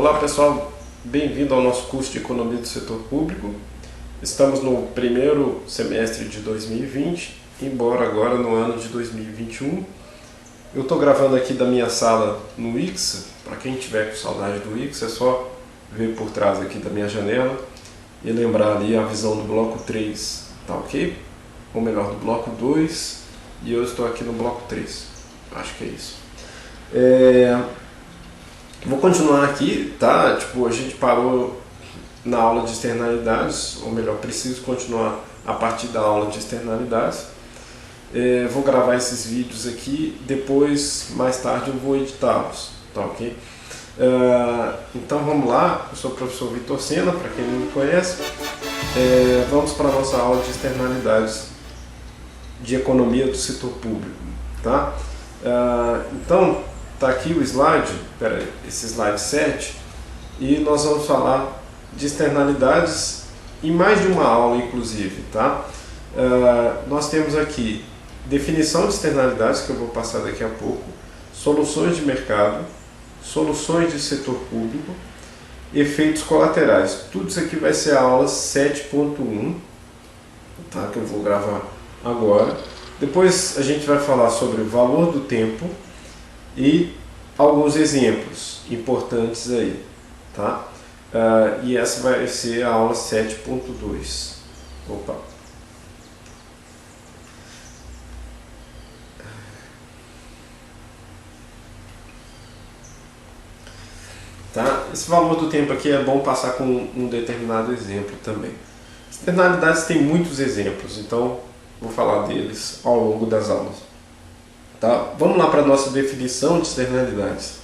Olá pessoal, bem-vindo ao nosso curso de Economia do Setor Público. Estamos no primeiro semestre de 2020, embora agora no ano de 2021. Eu estou gravando aqui da minha sala no Wix. Para quem tiver com saudade do Wix, é só ver por trás aqui da minha janela e lembrar ali a visão do bloco 3, tá ok? Ou melhor, do bloco 2, e eu estou aqui no bloco 3, acho que é isso. Vou continuar aqui, tá? A gente parou na aula de externalidades, ou melhor, preciso continuar a partir da aula de externalidades. Vou gravar esses vídeos aqui, depois, mais tarde, eu vou editá-los, tá ok? Então vamos lá, eu sou o professor Vitor Sena, para quem não me conhece. Vamos para a nossa aula de externalidades de economia do setor público, tá? Então, tá aqui o slide, esse slide 7, e nós vamos falar de externalidades em mais de uma aula, inclusive, tá? Nós temos aqui definição de externalidades, que eu vou passar daqui a pouco, soluções de mercado, soluções de setor público, efeitos colaterais. Tudo isso aqui vai ser a aula 7.1, tá? Que eu vou gravar agora. Depois a gente vai falar sobre o valor do tempo e alguns exemplos importantes aí, tá? E essa vai ser a aula 7.2. Opa! Tá? Esse valor do tempo aqui é bom passar com um determinado exemplo também. Externalidades tem muitos exemplos, então vou falar deles ao longo das aulas. Tá? Vamos lá para a nossa definição de externalidades.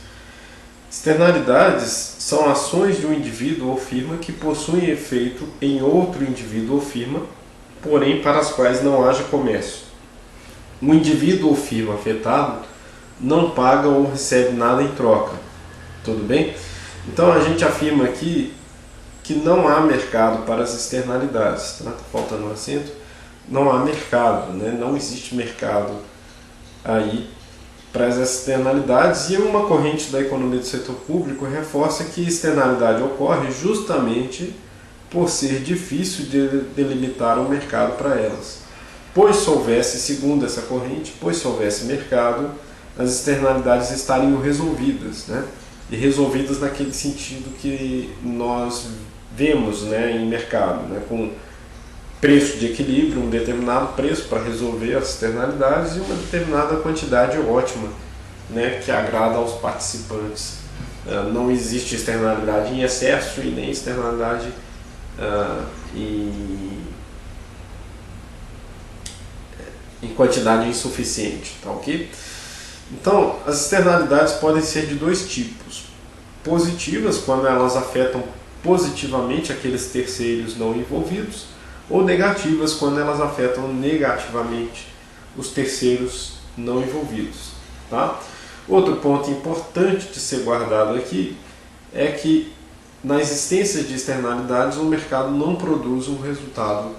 Externalidades são ações de um indivíduo ou firma que possuem efeito em outro indivíduo ou firma, porém para as quais não haja comércio. Um indivíduo ou firma afetado não paga ou recebe nada em troca. Tudo bem? Então a gente afirma aqui que não há mercado para as externalidades. Tá faltando um acento? Não há mercado, né? Não existe mercado aí para as externalidades, e uma corrente da economia do setor público reforça que externalidade ocorre justamente por ser difícil de delimitar um mercado para elas. Pois se houvesse, segundo essa corrente, pois se houvesse mercado, as externalidades estariam resolvidas, né? E resolvidas naquele sentido que nós vemos, né, em mercado, né, com preço de equilíbrio, um determinado preço para resolver as externalidades e uma determinada quantidade ótima, né, que agrada aos participantes. Não existe externalidade em excesso e nem externalidade em quantidade insuficiente, tá ok? Então, as externalidades podem ser de dois tipos: positivas, quando elas afetam positivamente aqueles terceiros não envolvidos, ou negativas, quando elas afetam negativamente os terceiros não envolvidos, tá? Outro ponto importante de ser guardado aqui é que na existência de externalidades o mercado não produz um resultado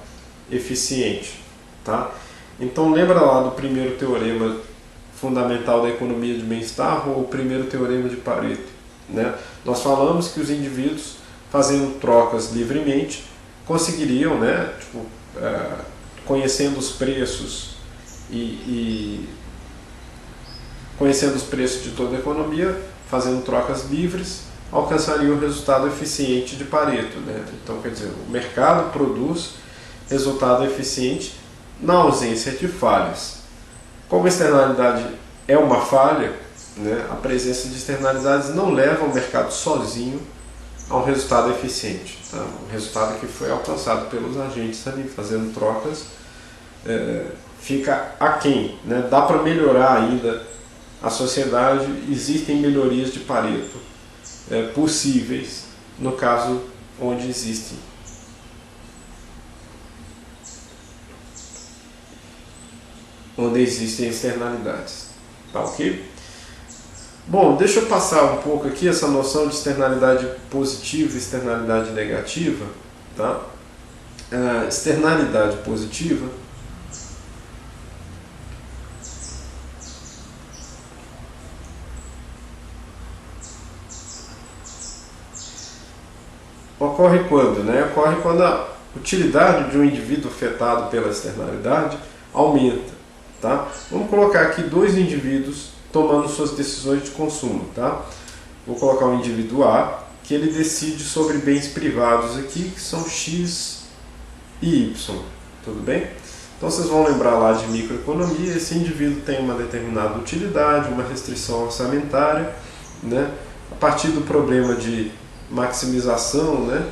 eficiente, tá? Então lembra lá do primeiro teorema fundamental da economia de bem-estar, ou o primeiro teorema de Pareto, né? Nós falamos que os indivíduos, fazendo trocas livremente, conseguiriam, né, conhecendo os preços e conhecendo os preços de toda a economia, fazendo trocas livres, alcançariam o resultado eficiente de Pareto, né? Então, quer dizer, o mercado produz resultado eficiente na ausência de falhas. Como a externalidade é uma falha, né, a presença de externalidades não leva o mercado sozinho a um resultado eficiente, tá? O resultado que foi alcançado pelos agentes ali fazendo trocas fica aquém, né? Dá para melhorar ainda a sociedade, existem melhorias de Pareto possíveis no caso onde existem. Onde existem externalidades, tá ok? Bom, deixa eu passar um pouco aqui essa noção de externalidade positiva e externalidade negativa, tá? Externalidade positiva ocorre quando? Né? Ocorre quando a utilidade de um indivíduo afetado pela externalidade aumenta. Tá? Vamos colocar aqui dois indivíduos tomando suas decisões de consumo. Tá? Vou colocar o indivíduo A, que ele decide sobre bens privados aqui, que são X e Y. Tudo bem? Então vocês vão lembrar lá de microeconomia, esse indivíduo tem uma determinada utilidade, uma restrição orçamentária, né? A partir do problema de maximização, né?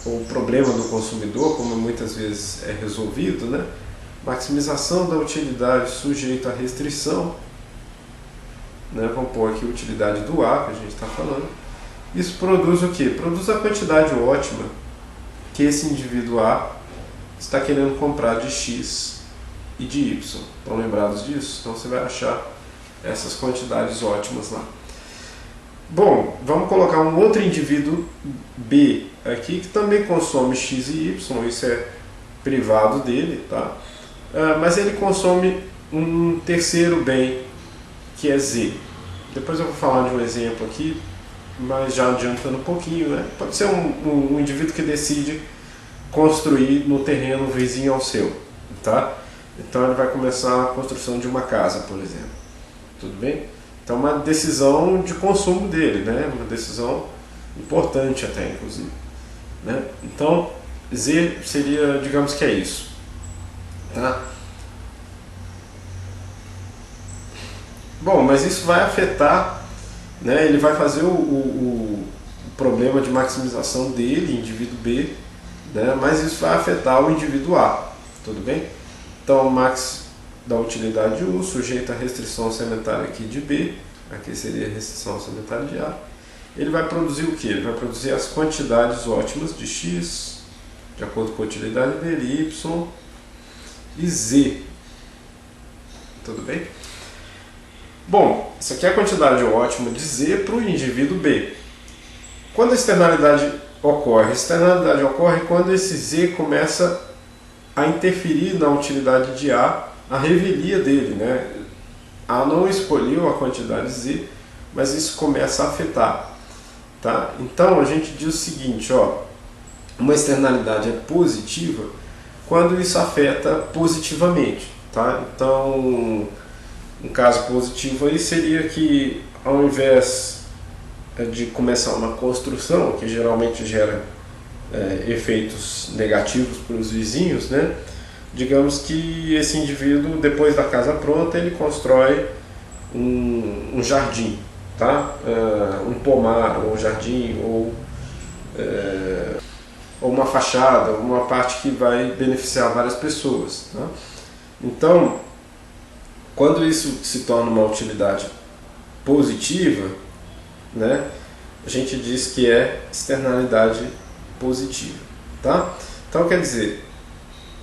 O problema do consumidor, como muitas vezes é resolvido, né? Maximização da utilidade sujeito à restrição, né? Vamos pôr aqui a utilidade do A, que a gente está falando. Isso produz o quê? Produz a quantidade ótima que esse indivíduo A está querendo comprar de X e de Y. Estão lembrados disso? Então você vai achar essas quantidades ótimas lá. Bom, vamos colocar um outro indivíduo B aqui que também consome X e Y, isso é privado dele, tá? Mas ele consome um terceiro bem que é Z. Depois eu vou falar de um exemplo aqui, mas já adiantando um pouquinho, né? Pode ser um indivíduo que decide construir no terreno vizinho ao seu, tá? Então ele vai começar a construção de uma casa, por exemplo. Tudo bem? Então uma decisão de consumo dele, né? Uma decisão importante até, inclusive, né? Então Z seria, digamos que é isso, tá? Bom, mas isso vai afetar, né? Ele vai fazer o problema de maximização dele, indivíduo B, né? Mas isso vai afetar o indivíduo A, tudo bem? Então, max da utilidade U, sujeito à restrição orçamentária aqui de B, aqui seria a restrição orçamentária de A, ele vai produzir o que? Ele vai produzir as quantidades ótimas de X, de acordo com a utilidade dele, Y e Z, tudo bem? Bom, isso aqui é a quantidade ótima de Z para o indivíduo B. Quando a externalidade ocorre? A externalidade ocorre quando esse Z começa a interferir na utilidade de A revelia dele, né? A não escolheu a quantidade Z, mas isso começa a afetar, tá? Então a gente diz o seguinte, ó, uma externalidade é positiva quando isso afeta positivamente, tá? Então, um caso positivo aí seria que ao invés de começar uma construção, que geralmente gera efeitos negativos para os vizinhos, né? Digamos que esse indivíduo, depois da casa pronta, ele constrói um jardim, tá? Um pomar, ou um jardim, ou uma fachada, uma parte que vai beneficiar várias pessoas, tá? Então, quando isso se torna uma utilidade positiva, né, a gente diz que é externalidade positiva, tá? Então quer dizer,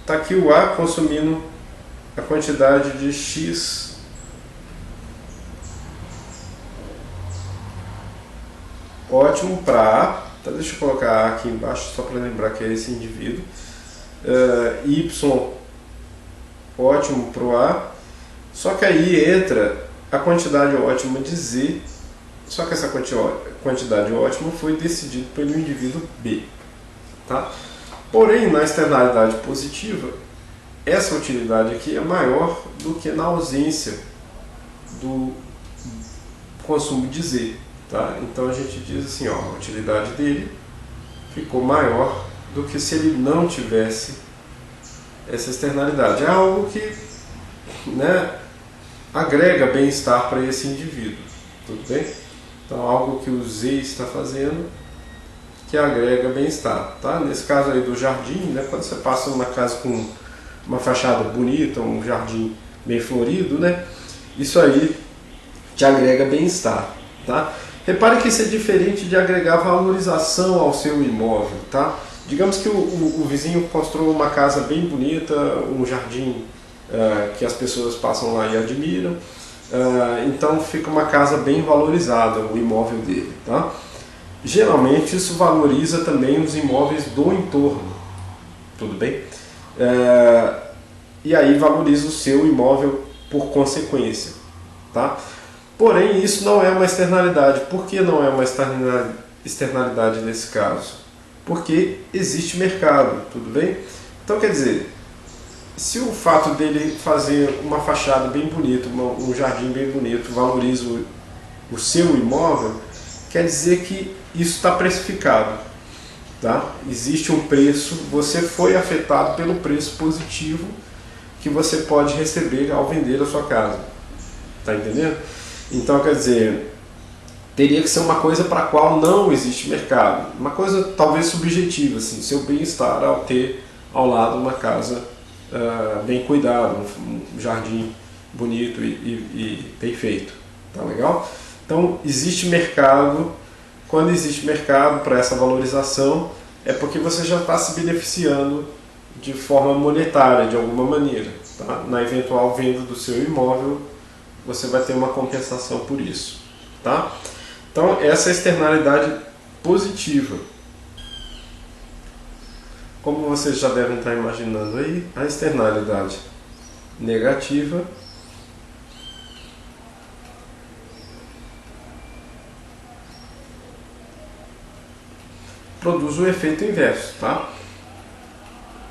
está aqui o A consumindo a quantidade de X ótimo para A, tá? Deixa eu colocar A aqui embaixo só para lembrar que é esse indivíduo, Y ótimo para o A, só que aí entra a quantidade ótima de Z, só que essa quantidade ótima foi decidida pelo indivíduo B, tá? Porém, na externalidade positiva, essa utilidade aqui é maior do que na ausência do consumo de Z, tá? Então a gente diz assim, ó, a utilidade dele ficou maior do que se ele não tivesse essa externalidade. É algo que, né, agrega bem-estar para esse indivíduo, tudo bem? Então algo que o Z está fazendo que agrega bem-estar, tá? Nesse caso aí do jardim, né, quando você passa numa casa com uma fachada bonita, um jardim bem florido, né, isso aí te agrega bem-estar, tá? Repare que isso é diferente de agregar valorização ao seu imóvel, tá? Digamos que o vizinho construiu uma casa bem bonita, um jardim que as pessoas passam lá e admiram, então fica uma casa bem valorizada, o imóvel dele, tá? Geralmente isso valoriza também os imóveis do entorno, tudo bem? E aí valoriza o seu imóvel por consequência, tá? Porém isso não é uma externalidade. Por que não é uma externalidade nesse caso? Porque existe mercado, tudo bem? Então quer dizer, se o fato dele fazer uma fachada bem bonita, um jardim bem bonito, valoriza o seu imóvel, quer dizer que isso está precificado. Tá? Existe um preço, você foi afetado pelo preço positivo que você pode receber ao vender a sua casa. Tá entendendo? Então quer dizer, teria que ser uma coisa para a qual não existe mercado. Uma coisa talvez subjetiva, assim, seu bem-estar ao ter ao lado uma casa bem cuidada, um jardim bonito e bem feito. Tá legal? Então existe mercado. Quando existe mercado para essa valorização, é porque você já está se beneficiando de forma monetária, de alguma maneira. Tá? Na eventual venda do seu imóvel, você vai ter uma compensação por isso. Tá? Então, essa é a externalidade positiva. Como vocês já devem estar imaginando aí, a externalidade negativa produz o efeito inverso, tá?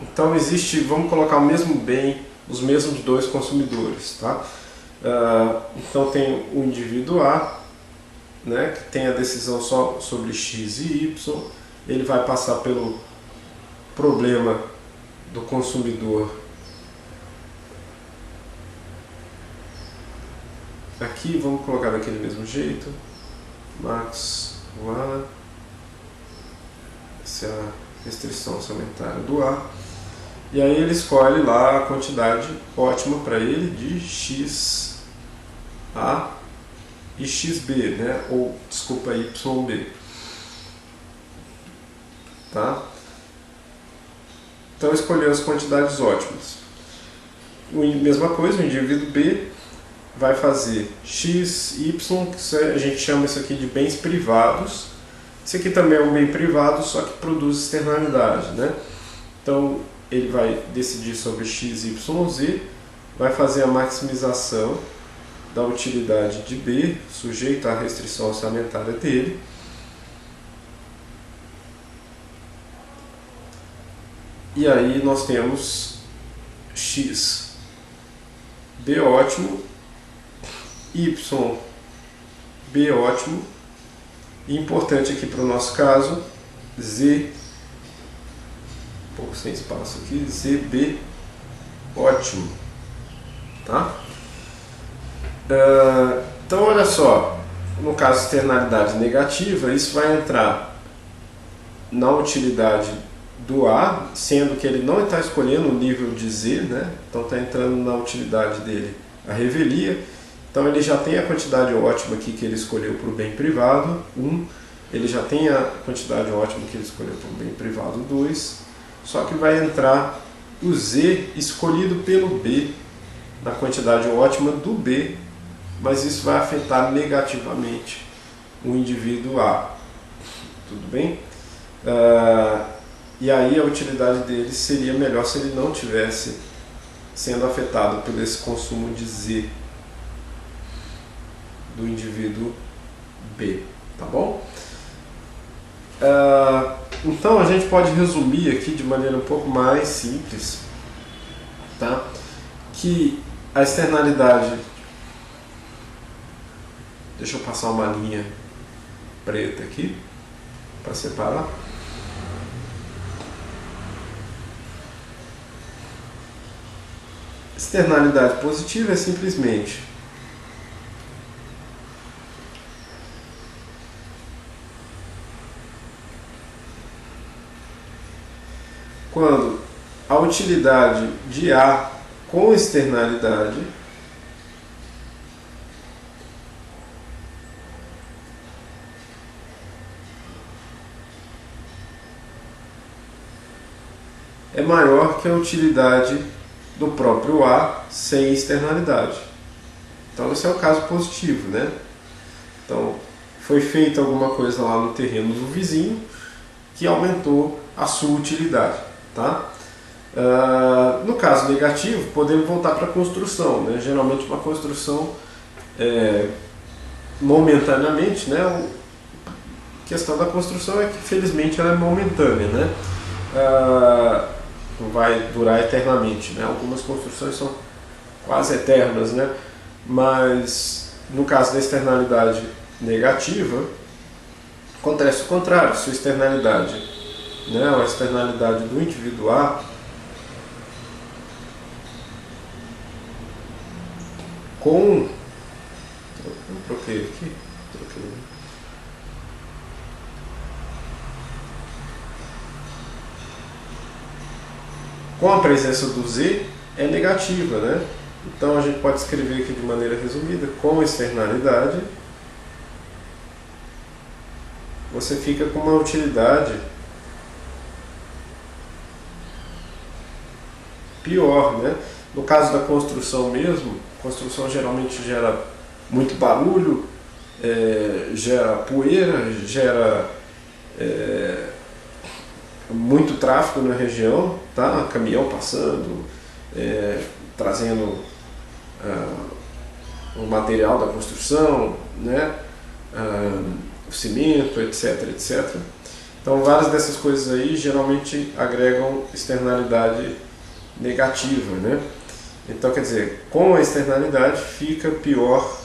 Então existe, vamos colocar o mesmo bem, os mesmos dois consumidores, tá? Então tem o indivíduo A, né, que tem a decisão só sobre X e Y, ele vai passar pelo problema do consumidor aqui, vamos colocar daquele mesmo jeito, Max A. Essa é a restrição orçamentária do A. E aí ele escolhe lá a quantidade ótima para ele de XA e XB, né? Ou, desculpa, YB. Tá? Então escolheu as quantidades ótimas. Mesma coisa, o indivíduo B vai fazer X, Y, que a gente chama isso aqui de bens privados. Esse aqui também é um bem privado, só que produz externalidade, né? Então, ele vai decidir sobre X, Y, Z, vai fazer a maximização da utilidade de B, sujeita à restrição orçamentária dele. E aí nós temos X, B ótimo, Y, B ótimo, e importante aqui para o nosso caso, Z, um pouco sem espaço aqui, ZB ótimo, tá? Então olha só, no caso externalidade negativa, isso vai entrar na utilidade do A, sendo que ele não está escolhendo o nível de Z, né? Então está entrando na utilidade dele a revelia. Então ele já tem a quantidade ótima aqui que ele escolheu para o bem privado, 1. Ele já tem a quantidade ótima que ele escolheu para o bem privado, 2. Só que vai entrar o Z escolhido pelo B, na quantidade ótima do B, mas isso vai afetar negativamente o indivíduo A. Tudo bem? E aí a utilidade dele seria melhor se ele não tivesse sendo afetado por esse consumo de Z do indivíduo B, tá bom? Então a gente pode resumir aqui de maneira um pouco mais simples, tá? Que a externalidade, deixa eu passar uma linha preta aqui para separar. Externalidade positiva é simplesmente quando a utilidade de A com externalidade é maior que a utilidade do próprio A sem externalidade. Então esse é o caso positivo, né? Então foi feita alguma coisa lá no terreno do vizinho que aumentou a sua utilidade, tá? No caso negativo, podemos voltar para a construção, né? Geralmente uma construção momentaneamente, né? questão da construção é que, felizmente, ela é momentânea, né? Não vai durar eternamente, né? Algumas construções são quase eternas, né? Mas, no caso da externalidade negativa, acontece o contrário. Se a externalidade, né, a externalidade do indivíduo A com... Eu troquei aqui. Com a presença do Z é negativa, né? Então a gente pode escrever aqui de maneira resumida: com externalidade você fica com uma utilidade pior, né? No caso da construção mesmo, a construção geralmente gera muito barulho, gera poeira, gera muito tráfego na região, tá? Caminhão passando, trazendo o material da construção, né? O cimento, etc, etc. Então, várias dessas coisas aí geralmente agregam externalidade negativa, né? Então, quer dizer, com a externalidade fica pior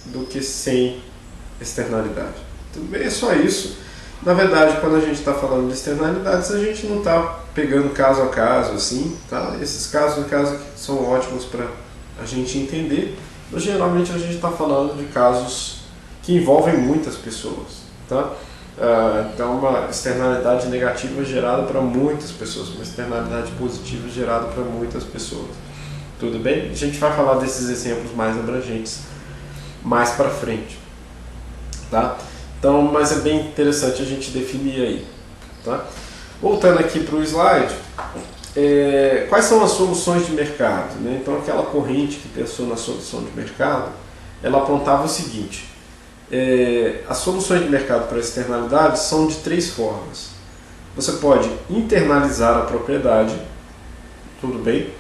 do que sem externalidade. Tudo bem, é só isso. Na verdade, quando a gente está falando de externalidades, a gente não está pegando caso a caso, assim, tá? Esses casos são ótimos para a gente entender, mas geralmente a gente está falando de casos que envolvem muitas pessoas, tá? Então, uma externalidade negativa gerada para muitas pessoas, uma externalidade positiva gerada para muitas pessoas. Tudo bem? A gente vai falar desses exemplos mais abrangentes mais para frente, tá? Então, mas é bem interessante a gente definir aí, tá? Voltando aqui para o slide, quais são as soluções de mercado, né? Então, aquela corrente que pensou na solução de mercado, ela apontava o seguinte: as soluções de mercado para externalidades são de 3 formas. Você pode internalizar a propriedade, tudo bem?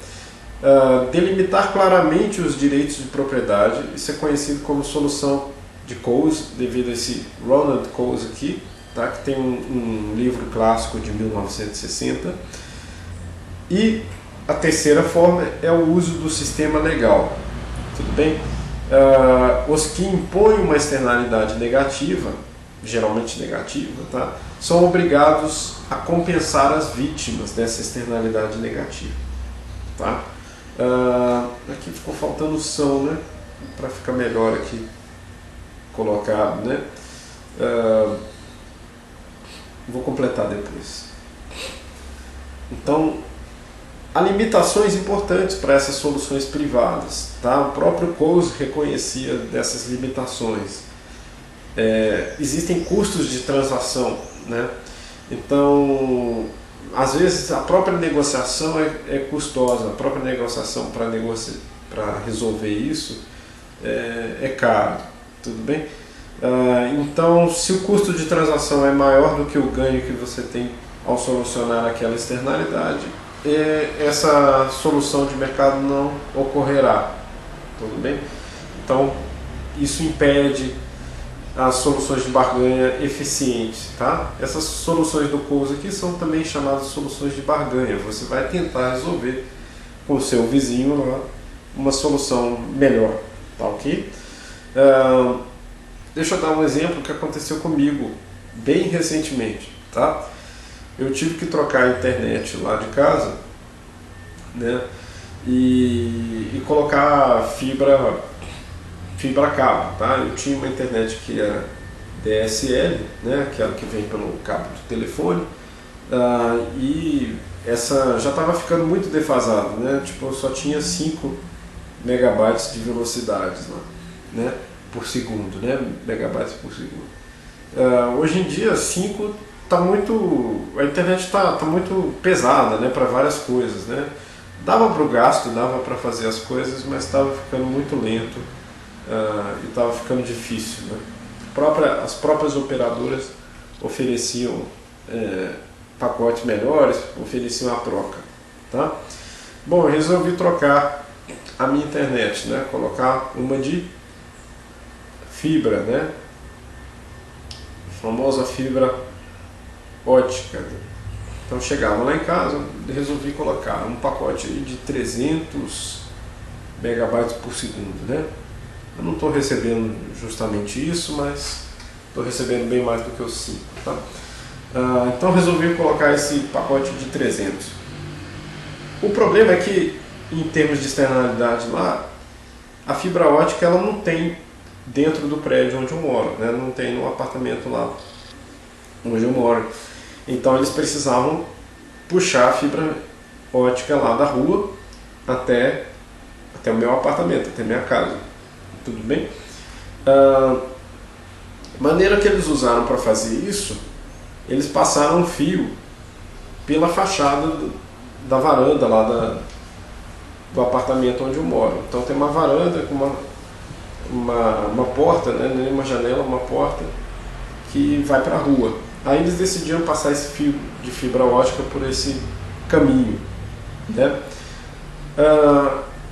Delimitar claramente os direitos de propriedade, isso é conhecido como solução de Coase, devido a esse Ronald Coase aqui, tá? Que tem um livro clássico de 1960. E a terceira forma é o uso do sistema legal, tudo bem? Os que impõem uma externalidade negativa, geralmente negativa, tá? São obrigados a compensar as vítimas dessa externalidade negativa, tá? Aqui ficou faltando são, né? Para ficar melhor aqui colocado, né? Vou completar depois. Então, há limitações importantes para essas soluções privadas, tá? O próprio Coase reconhecia dessas limitações. Existem custos de transação, né? Então, às vezes a própria negociação é custosa, a própria negociação para resolver isso é caro, tudo bem? Então, se o custo de transação é maior do que o ganho que você tem ao solucionar aquela externalidade, essa solução de mercado não ocorrerá, tudo bem? Então, isso impede as soluções de barganha eficientes, tá? Essas soluções do Coase aqui são também chamadas soluções de barganha. Você vai tentar resolver com o seu vizinho lá uma solução melhor, tá ok? Deixa eu dar um exemplo que aconteceu comigo bem recentemente, tá? Eu tive que trocar a internet lá de casa, né? E colocar fibra cabo, tá? Eu tinha uma internet que era DSL, né? Aquela que vem pelo cabo do telefone, e essa já estava ficando muito defasada, né? Tipo, eu só tinha 5 megabytes de velocidades lá, né? Por segundo, né? Megabytes por segundo. Hoje em dia 5 tá muito, a internet está muito pesada, né? Para várias coisas, né? Dava para o gasto, dava para fazer as coisas, mas estava ficando muito lento. E estava ficando difícil, né? As próprias operadoras ofereciam pacotes melhores, ofereciam a troca, tá? Bom, eu resolvi trocar a minha internet, né? Colocar uma de fibra, né? a famosa fibra ótica. Então chegava lá em casa, resolvi colocar um pacote de 300 megabytes por segundo, né? Eu não estou recebendo justamente isso, mas estou recebendo bem mais do que os 5, tá? Então resolvi colocar esse pacote de 300. O problema é que, em termos de externalidade lá, a fibra ótica ela não tem dentro do prédio onde eu moro, né? Não tem no apartamento lá onde eu moro. Então eles precisavam puxar a fibra ótica lá da rua até o meu apartamento, até a minha casa. Tudo bem? Maneira que eles usaram para fazer isso, eles passaram um fio pela fachada da varanda lá do apartamento onde eu moro. Então tem uma varanda com uma porta, né, nem uma janela, uma porta que vai para a rua. Aí eles decidiram passar esse fio de fibra ótica por esse caminho, né?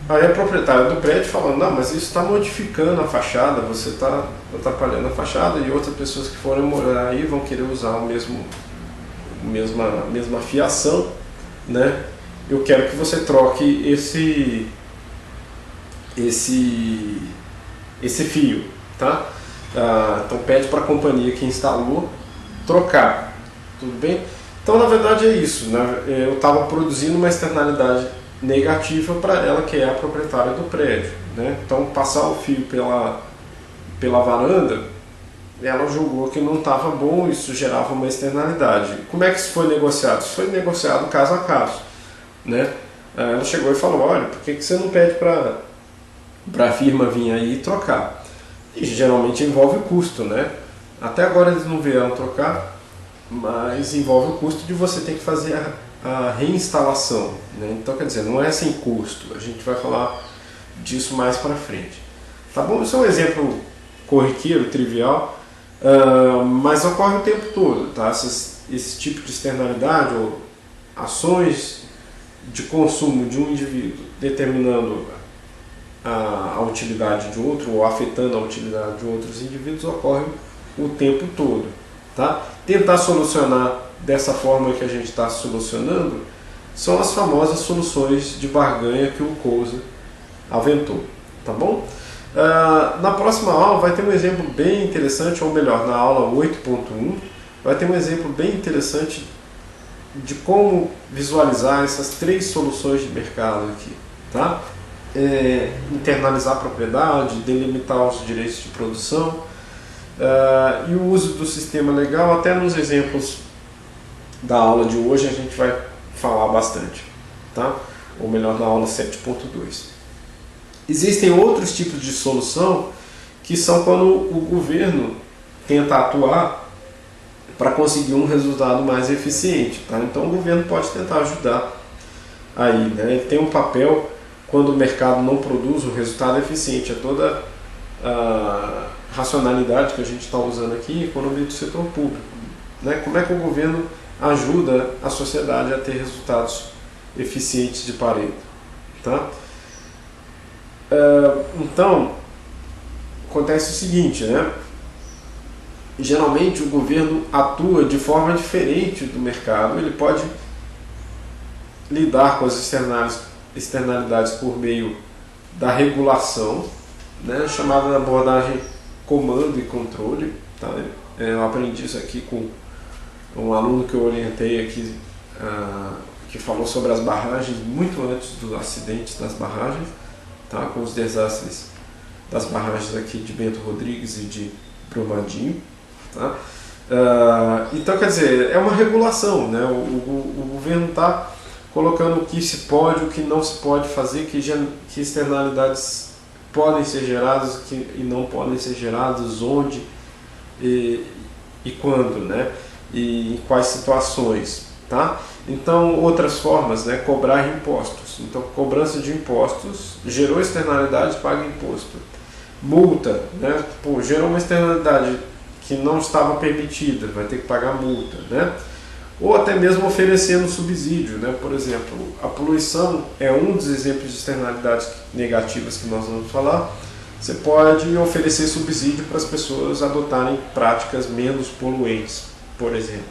Aí a proprietária do prédio falando, não, mas isso está modificando a fachada, você está atrapalhando a fachada, e outras pessoas que forem morar aí vão querer usar a mesma fiação, né? Eu quero que você troque esse fio, tá? Então pede para a companhia que instalou trocar, tudo bem? Então na verdade é isso, né? Eu estava produzindo uma externalidade negativa para ela, que é a proprietária do prédio, né? Então passar o fio pela varanda, ela julgou que não estava bom, isso gerava uma externalidade. Como é que isso foi negociado? Isso foi negociado caso a caso, né? Ela chegou e falou, olha, por que você não pede para a firma vir aí e trocar? E geralmente envolve custo, né? Até agora eles não vieram trocar, mas envolve o custo de você ter que fazer a reinstalação, né? Então, quer dizer, não é sem custo, a gente vai falar disso mais para frente. Tá bom? Isso é um exemplo corriqueiro, trivial, mas ocorre o tempo todo, tá? Esse tipo de externalidade ou ações de consumo de um indivíduo determinando a utilidade de outro ou afetando a utilidade de outros indivíduos ocorre o tempo todo, tá? Tentar solucionar dessa forma que a gente está solucionando são as famosas soluções de barganha que o Coase aventou, tá bom? Na próxima aula vai ter um exemplo bem interessante, ou melhor, na aula 8.1 vai ter um exemplo bem interessante de como visualizar essas 3 soluções de mercado aqui, tá? Internalizar a propriedade, delimitar os direitos de produção e o uso do sistema legal. Até nos exemplos da aula de hoje a gente vai falar bastante, tá? Ou melhor, na aula 7.2. Existem outros tipos de solução que são quando o governo tenta atuar para conseguir um resultado mais eficiente, tá? Então o governo pode tentar ajudar aí, né? Ele tem um papel quando o mercado não produz um resultado eficiente. É toda a racionalidade que a gente está usando aqui em economia do setor público, né? Como é que o governo ajuda a sociedade a ter resultados eficientes de Pareto, tá? Então acontece o seguinte, né? Geralmente o governo atua de forma diferente do mercado. Ele pode lidar com as externalidades por meio da regulação, né, chamada abordagem comando e controle, tá? Eu aprendi isso aqui com um aluno que eu orientei aqui, que falou sobre as barragens muito antes dos acidentes das barragens, tá? Com os desastres das barragens aqui de Bento Rodrigues e de Brumadinho, tá? Então, quer dizer, é uma regulação, né? O governo está colocando o que se pode, o que não se pode fazer, que externalidades podem ser geradas e não podem ser geradas, onde e quando, né? E em quais situações, tá? Então, outras formas, né? Cobrar impostos. Então, cobrança de impostos, gerou externalidade, paga imposto. Multa, né? Pô, gerou uma externalidade que não estava permitida, vai ter que pagar multa, né? Ou até mesmo oferecendo subsídio, né? Por exemplo, a poluição é um dos exemplos de externalidades negativas que nós vamos falar. você pode oferecer subsídio para as pessoas adotarem práticas menos poluentes, por exemplo.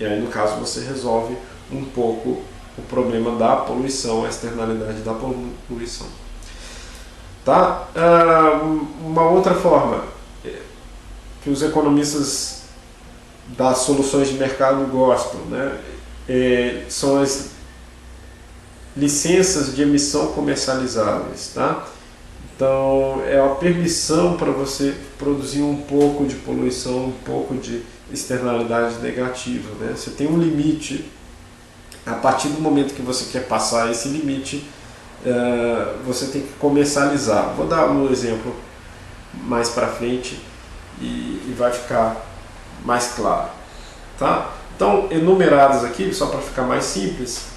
E aí, no caso, você resolve um pouco o problema da poluição, a externalidade da poluição. Tá? Uma outra forma que os economistas das soluções de mercado gostam, né, são as licenças de emissão comercializáveis. Tá? Então, é a permissão para você produzir um pouco de poluição, um pouco de externalidade negativa. Né? Você tem um limite, a partir do momento que você quer passar esse limite, você tem que comercializar. Vou dar um exemplo mais para frente e vai ficar mais claro. Tá? Então, enumerados aqui, só para ficar mais simples,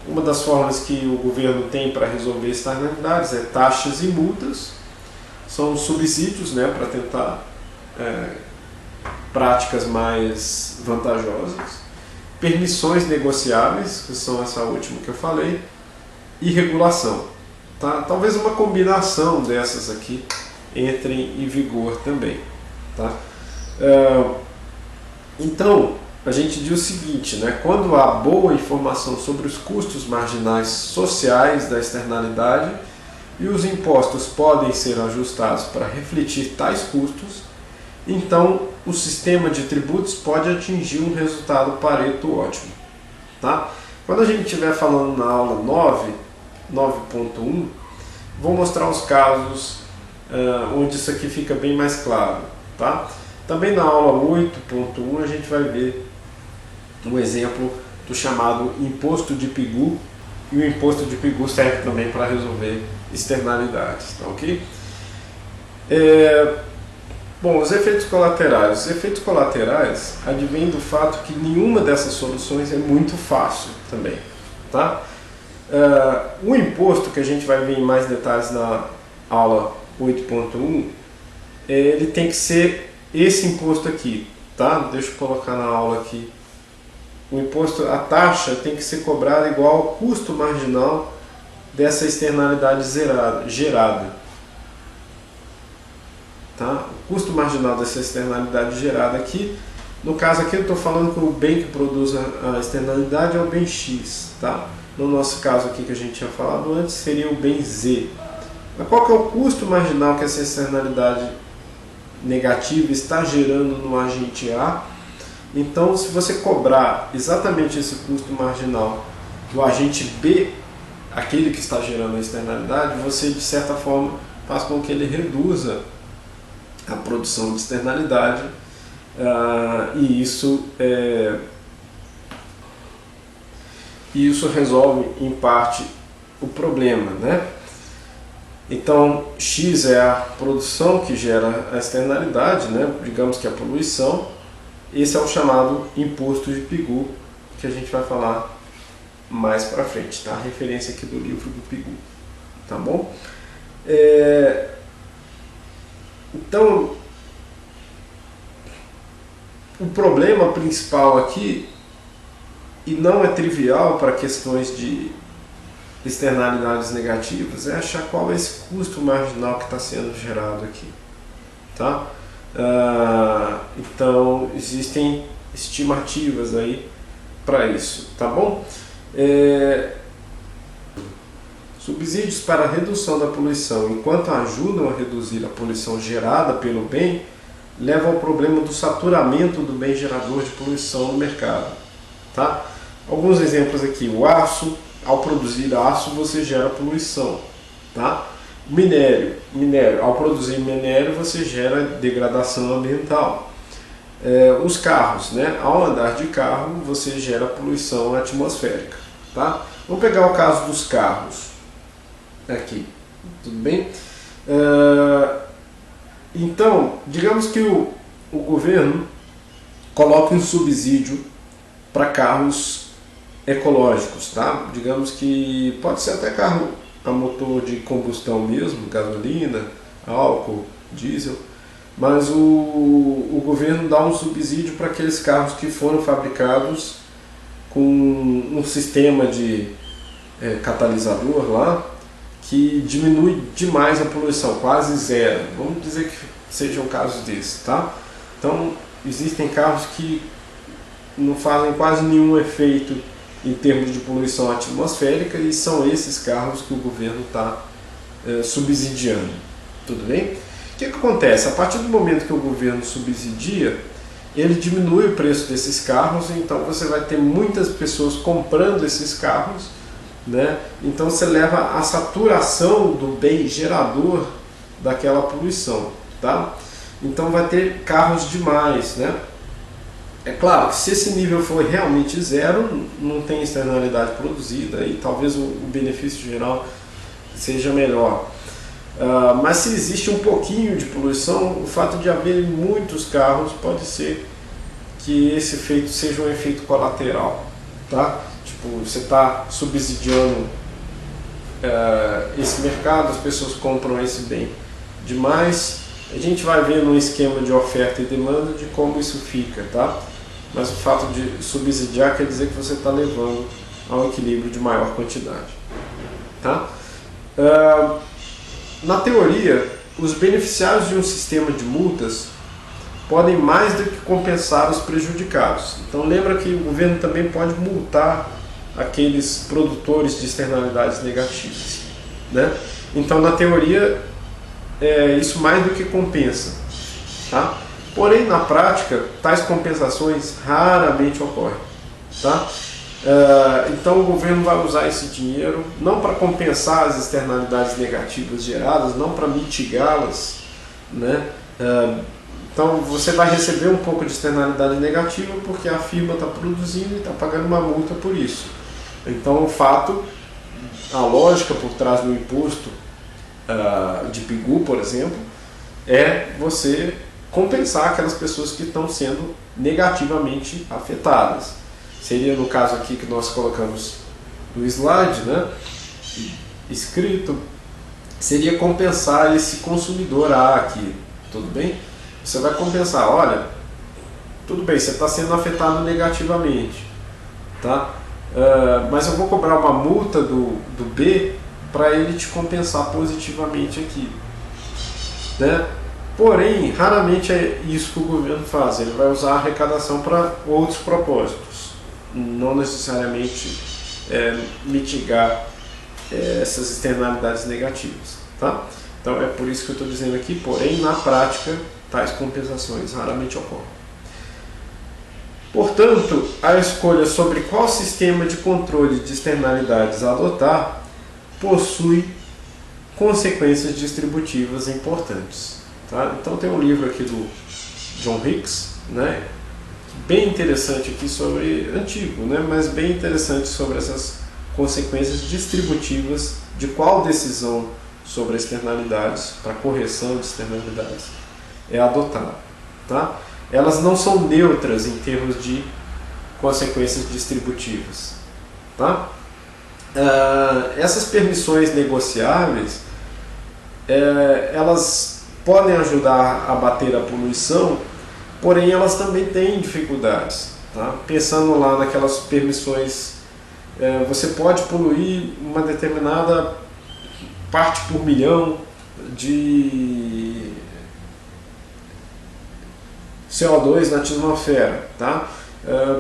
uma das formas que o governo tem para resolver externalidades é taxas e multas, são subsídios, né, para tentar práticas mais vantajosas, permissões negociáveis, que são essa última que eu falei, e regulação. Tá? Talvez uma combinação dessas aqui entrem em vigor também. Tá? Então, a gente diz o seguinte, né? Quando há boa informação sobre os custos marginais sociais da externalidade e os impostos podem ser ajustados para refletir tais custos, então o sistema de tributos pode atingir um resultado Pareto ótimo. Tá? Quando a gente estiver falando na aula 9.1, vou mostrar os casos onde isso aqui fica bem mais claro. Tá? Também na aula 8.1 a gente vai ver um exemplo do chamado imposto de PIGU, e o imposto de PIGU serve também para resolver externalidades. Tá, ok? Bom, os efeitos colaterais. Os efeitos colaterais advêm do fato que nenhuma dessas soluções é muito fácil também. Tá? O imposto, que a gente vai ver em mais detalhes na aula 8.1, ele tem que ser esse imposto aqui. Tá? Deixa eu colocar na aula aqui. O imposto, a taxa tem que ser cobrada igual ao custo marginal dessa externalidade gerada. Tá? O custo marginal dessa externalidade gerada aqui, no caso aqui eu estou falando que o bem que produz a externalidade é o bem X. Tá? No nosso caso aqui que a gente tinha falado antes, seria o bem Z. Mas qual que é o custo marginal que essa externalidade negativa está gerando no agente A? Então, se você cobrar exatamente esse custo marginal do agente B, aquele que está gerando a externalidade, você de certa forma faz com que ele reduza a produção de externalidade, e isso resolve em parte o problema, né? Então, X é a produção que gera a externalidade, né? Digamos que é a poluição. Esse é o chamado imposto de PIGU, que a gente vai falar mais para frente, tá? A referência aqui do livro do PIGU, tá bom? Então, o problema principal aqui, e não é trivial para questões de externalidades negativas, é achar qual é esse custo marginal que está sendo gerado aqui, tá? Então existem estimativas aí para isso, tá bom? Subsídios para a redução da poluição, enquanto ajudam a reduzir a poluição gerada pelo bem, levam ao problema do saturamento do bem gerador de poluição no mercado, tá? Alguns exemplos aqui: o aço, ao produzir aço você gera poluição, tá? Minério, ao produzir minério você gera degradação ambiental. Os carros, né? Ao andar de carro você gera poluição atmosférica, tá? Vamos pegar o caso dos carros aqui, tudo bem? Então, digamos que o governo coloque um subsídio para carros ecológicos, tá? Digamos que pode ser até carro a motor de combustão mesmo, gasolina, álcool, diesel, mas o governo dá um subsídio para aqueles carros que foram fabricados com um sistema de catalisador lá, que diminui demais a poluição, quase zero. Vamos dizer que sejam casos desses, tá? Então, existem carros que não fazem quase nenhum efeito em termos de poluição atmosférica e são esses carros que o governo está subsidiando. Tudo bem? O que acontece? A partir do momento que o governo subsidia, ele diminui o preço desses carros, então você vai ter muitas pessoas comprando esses carros, né? Então você leva a saturação do bem gerador daquela poluição, tá? Então vai ter carros demais, né? É claro que se esse nível for realmente zero, não tem externalidade produzida e talvez o benefício geral seja melhor. Mas se existe um pouquinho de poluição, o fato de haver muitos carros pode ser que esse efeito seja um efeito colateral, tá? Tipo, você está subsidiando esse mercado, as pessoas compram esse bem demais. A gente vai ver no esquema de oferta e demanda de como isso fica, tá? Mas o fato de subsidiar quer dizer que você está levando ao equilíbrio de maior quantidade, tá? Na teoria, os beneficiários de um sistema de multas podem mais do que compensar os prejudicados. Então lembra que o governo também pode multar aqueles produtores de externalidades negativas, né? Então na teoria isso mais do que compensa, tá? Porém na prática tais compensações raramente ocorrem, tá? Então o governo vai usar esse dinheiro não para compensar as externalidades negativas geradas, não para mitigá-las, né? Então você vai receber um pouco de externalidade negativa porque a firma está produzindo e está pagando uma multa por isso. Então o fato, a lógica por trás do imposto de PIGU, por exemplo, é você compensar aquelas pessoas que estão sendo negativamente afetadas. Seria no caso aqui que nós colocamos no slide, né, escrito, seria compensar esse consumidor A aqui, tudo bem? Você vai compensar, olha, tudo bem, você está sendo afetado negativamente, tá? Mas eu vou cobrar uma multa do B para ele te compensar positivamente aqui, né? Porém, raramente é isso que o governo faz, ele vai usar a arrecadação para outros propósitos, não necessariamente mitigar essas externalidades negativas, tá? Então é por isso que eu estou dizendo aqui, porém na prática tais compensações raramente ocorrem. Portanto, a escolha sobre qual sistema de controle de externalidades adotar possui consequências distributivas importantes, tá? Então tem um livro aqui do John Hicks, né, bem interessante aqui sobre, antigo, né, mas bem interessante sobre essas consequências distributivas de qual decisão sobre externalidades, para correção de externalidades, é adotada, tá? Elas não são neutras em termos de consequências distributivas, tá? Essas permissões negociáveis, elas podem ajudar a bater a poluição, porém elas também têm dificuldades, tá? Pensando lá naquelas permissões, você pode poluir uma determinada parte por milhão de CO2 na atmosfera, tá?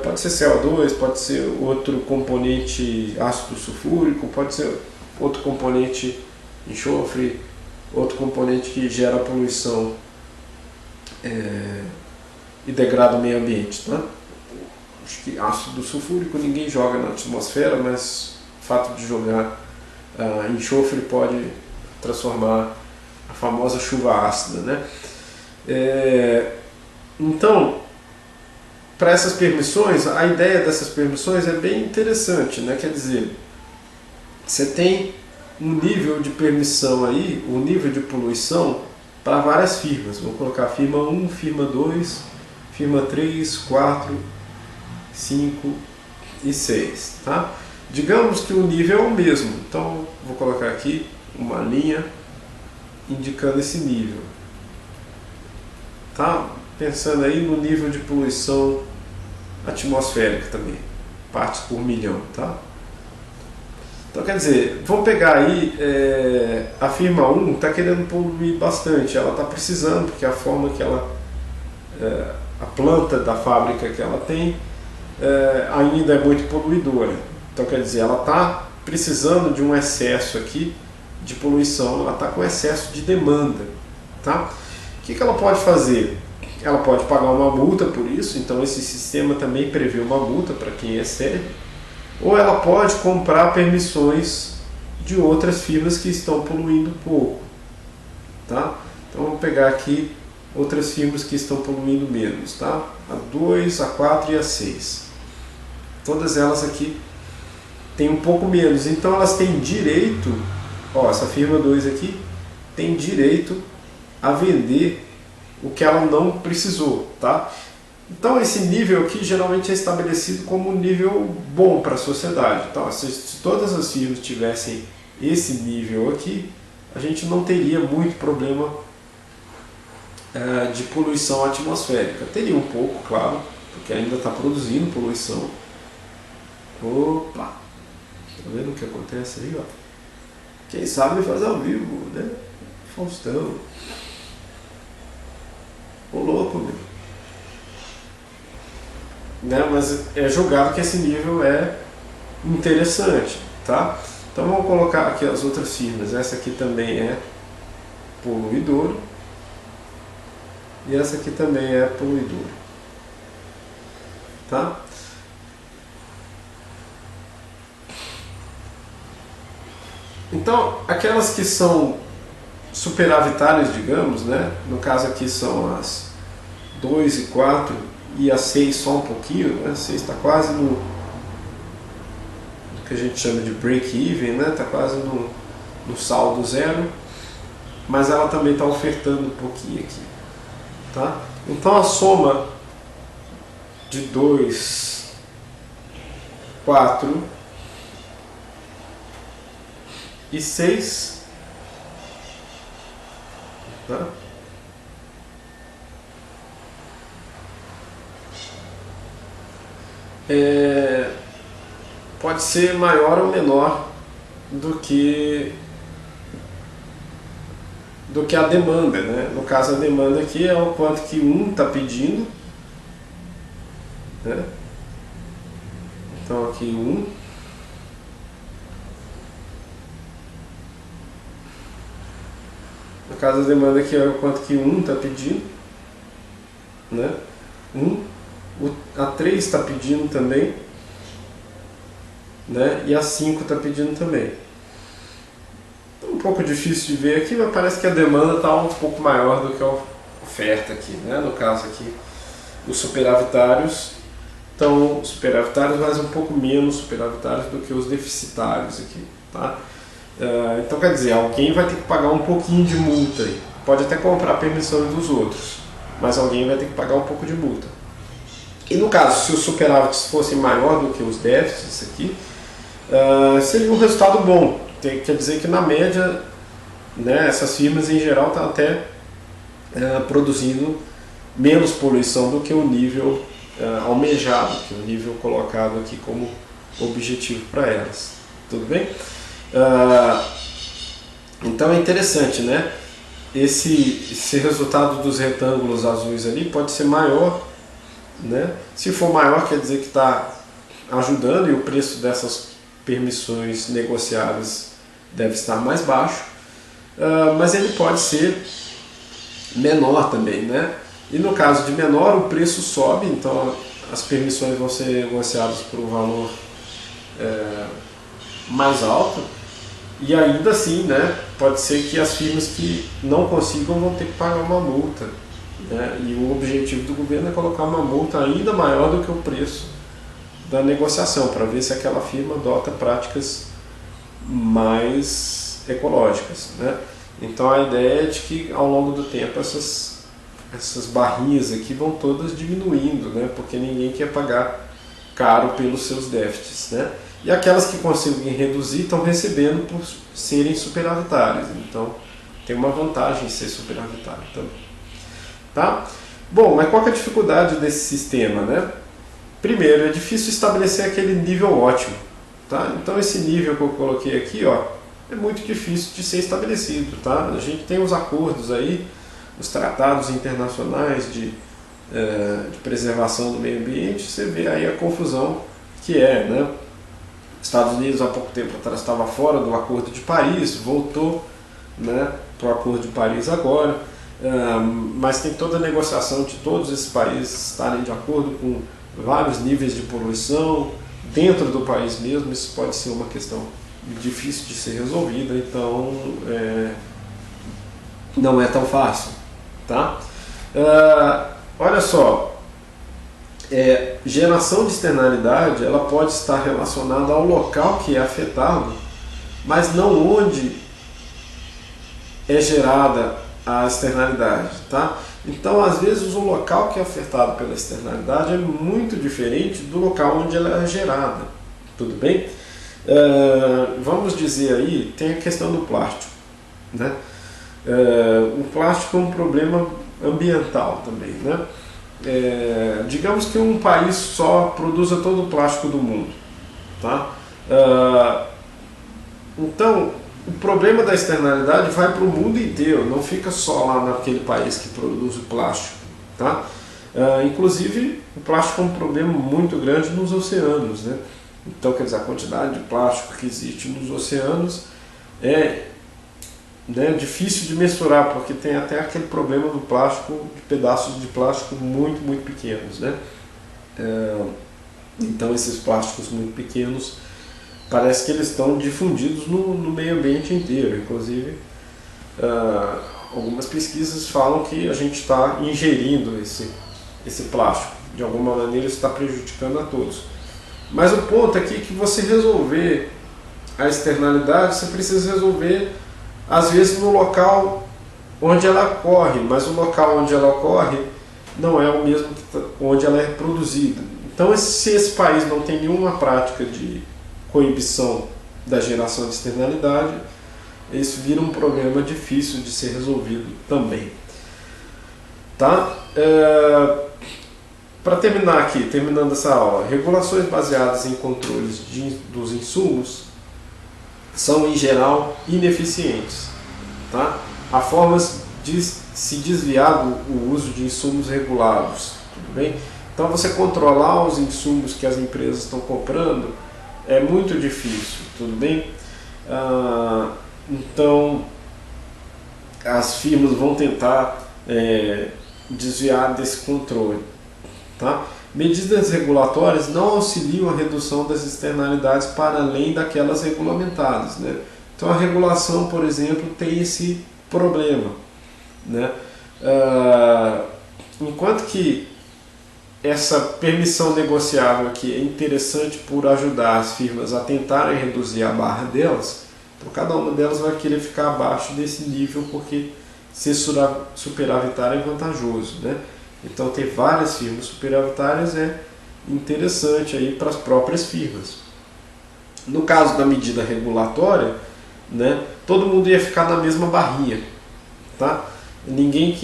Pode ser CO2, pode ser outro componente ácido sulfúrico, pode ser outro componente enxofre, outro componente que gera poluição e degrada o meio ambiente, tá? Acho que ácido sulfúrico ninguém joga na atmosfera, mas o fato de jogar enxofre pode transformar a famosa chuva ácida, né? Então, para essas permissões, a ideia dessas permissões é bem interessante, né? Quer dizer, você tem um nível de permissão aí, um nível de poluição para várias firmas. Vou colocar firma 1, firma 2, firma 3, 4, 5 e 6, tá? Digamos que o nível é o mesmo, então vou colocar aqui uma linha indicando esse nível, tá? Pensando aí no nível de poluição atmosférica também, partes por milhão, tá? Então quer dizer, vamos pegar aí, a firma 1 está querendo poluir bastante, ela está precisando, porque a forma que ela, a planta da fábrica que ela tem ainda é muito poluidora. Então quer dizer, ela está precisando de um excesso aqui de poluição, ela está com excesso de demanda. Tá? O que ela pode fazer? Ela pode pagar uma multa por isso, então esse sistema também prevê uma multa para quem excede, ou ela pode comprar permissões de outras firmas que estão poluindo pouco. Tá? Então vamos pegar aqui outras firmas que estão poluindo menos, tá? A 2, a 4 e a 6. Todas elas aqui têm um pouco menos, então elas têm direito, essa firma 2 aqui tem direito a vender o que ela não precisou, tá? Então esse nível aqui geralmente é estabelecido como um nível bom para a sociedade. Então, se todas as firmas tivessem esse nível aqui, a gente não teria muito problema de poluição atmosférica. Teria um pouco, claro, porque ainda está produzindo poluição. Opa! Tá vendo o que acontece aí, ó? Quem sabe faz ao vivo, né? Faustão. Ô louco, meu. Né? Mas é julgado que esse nível é interessante, tá? Então vamos colocar aqui as outras firmas. Essa aqui também é poluidora. E essa aqui também é poluidora. Tá? Então, aquelas que são superavitárias, digamos, né? No caso aqui são as 2 e 4 e a 6 só um pouquinho, né? A 6 está quase no que a gente chama de break-even, né? Está quase no saldo zero, mas ela também está ofertando um pouquinho aqui. Tá? Então a soma de 2, 4 e 6, tá? Pode ser maior ou menor do que a demanda, né? No caso, a demanda aqui é o quanto que um está pedindo, né? Então aqui 1, no caso, a demanda aqui é o quanto que 1 está pedindo, né? 1, a 3 está pedindo também, né? E a 5 está pedindo também. Um pouco difícil de ver aqui, mas parece que a demanda está um pouco maior do que a oferta aqui, né? No caso aqui, os superavitários estão superavitários, mas um pouco menos superavitários do que os deficitários aqui, tá? Então quer dizer, alguém vai ter que pagar um pouquinho de multa aí. Pode até comprar permissões dos outros, mas alguém vai ter que pagar um pouco de multa. E no caso, se os superávites fossem maior do que os déficits aqui, seria um resultado bom. Quer dizer que na média, né, essas firmas em geral estão até produzindo menos poluição do que o nível almejado, que é o nível colocado aqui como objetivo para elas. Tudo bem? Então é interessante, né? Esse resultado dos retângulos azuis ali pode ser maior, né? Se for maior, quer dizer que está ajudando e o preço dessas permissões negociadas deve estar mais baixo, mas ele pode ser menor também, né? E no caso de menor, o preço sobe, então as permissões vão ser negociadas por um valor mais alto, e ainda assim, né, pode ser que as firmas que não consigam vão ter que pagar uma multa, né? E o objetivo do governo é colocar uma multa ainda maior do que o preço da negociação, para ver se aquela firma adota práticas mais ecológicas, né? Então a ideia é de que ao longo do tempo essas barrinhas aqui vão todas diminuindo, né? Porque ninguém quer pagar caro pelos seus déficits, né? E aquelas que conseguem reduzir estão recebendo por serem superavitárias, então tem uma vantagem em ser superavitário também, tá? Bom, mas qual que é a dificuldade desse sistema, né? Primeiro, é difícil estabelecer aquele nível ótimo, Tá? Então esse nível que eu coloquei aqui, ó, é muito difícil de ser estabelecido. Tá? A gente tem os acordos aí, os tratados internacionais de preservação do meio ambiente, você vê aí a confusão que é, né? Estados Unidos há pouco tempo atrás estava fora do Acordo de Paris, voltou, né, para o Acordo de Paris agora, mas tem toda a negociação de todos esses países estarem de acordo com vários níveis de poluição dentro do país mesmo. Isso pode ser uma questão difícil de ser resolvida, então não é tão fácil, tá? Olha só, geração de externalidade, ela pode estar relacionada ao local que é afetado, mas não onde é gerada a externalidade, tá? Então, às vezes, o local que é afetado pela externalidade é muito diferente do local onde ela é gerada, tudo bem? Vamos dizer aí, tem a questão do plástico, né? O plástico é um problema ambiental também, né? Digamos que um país só produza todo o plástico do mundo, tá? Então, o problema da externalidade vai para o mundo inteiro, não fica só lá naquele país que produz o plástico, tá? Inclusive, o plástico é um problema muito grande nos oceanos, né? Então, quer dizer, a quantidade de plástico que existe nos oceanos é difícil de mensurar, porque tem até aquele problema do plástico, de pedaços de plástico muito, muito pequenos, né? Então esses plásticos muito pequenos parece que eles estão difundidos no meio ambiente inteiro. Inclusive algumas pesquisas falam que a gente está ingerindo esse plástico, de alguma maneira isso está prejudicando a todos. Mas o ponto aqui é que você resolver a externalidade, você precisa resolver às vezes no local onde ela ocorre, mas o local onde ela ocorre não é o mesmo onde ela é produzida. Então, se esse país não tem nenhuma prática de coibição da geração de externalidade, isso vira um problema difícil de ser resolvido também. Tá? Para terminar aqui, terminando essa aula, regulações baseadas em controles dos insumos são, em geral, ineficientes. Tá? Há formas de se desviar do uso de insumos regulados. Tudo bem? Então, você controlar os insumos que as empresas estão comprando é muito difícil. Tudo bem? Então, as firmas vão tentar desviar desse controle. Tá? Medidas regulatórias não auxiliam a redução das externalidades para além daquelas regulamentadas, né? Então a regulação, por exemplo, tem esse problema, né? Enquanto que essa permissão negociável aqui é interessante por ajudar as firmas a tentarem reduzir a barra delas, então cada uma delas vai querer ficar abaixo desse nível porque ser superavitário é vantajoso, né? Então ter várias firmas superavitárias é interessante aí para as próprias firmas. No caso da medida regulatória, né, todo mundo ia ficar na mesma barrinha, tá? Ninguém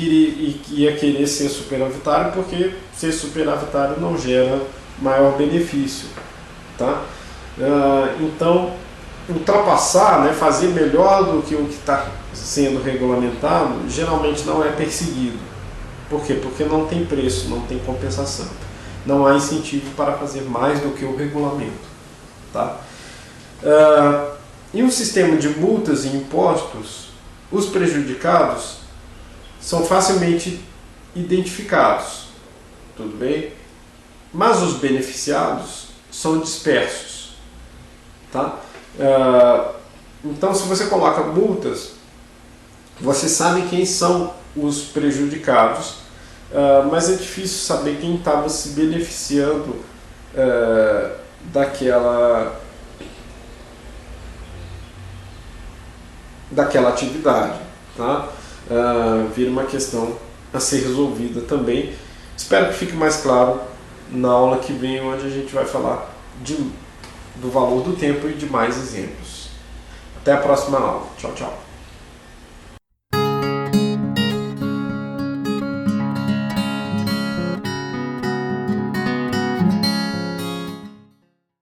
ia querer ser superavitário porque ser superavitário não gera maior benefício, tá? Então ultrapassar, né, fazer melhor do que o que está sendo regulamentado geralmente não é perseguido. Por quê? Porque não tem preço, não tem compensação. Não há incentivo para fazer mais do que o regulamento. Tá? Em um sistema de multas e impostos, os prejudicados são facilmente identificados. Tudo bem? Mas os beneficiados são dispersos. Tá? Então, se você coloca multas, você sabe quem são os prejudicados, mas é difícil saber quem estava se beneficiando daquela atividade. Tá? Vira uma questão a ser resolvida também. Espero que fique mais claro na aula que vem, onde a gente vai falar do valor do tempo e de mais exemplos. Até a próxima aula. Tchau, tchau.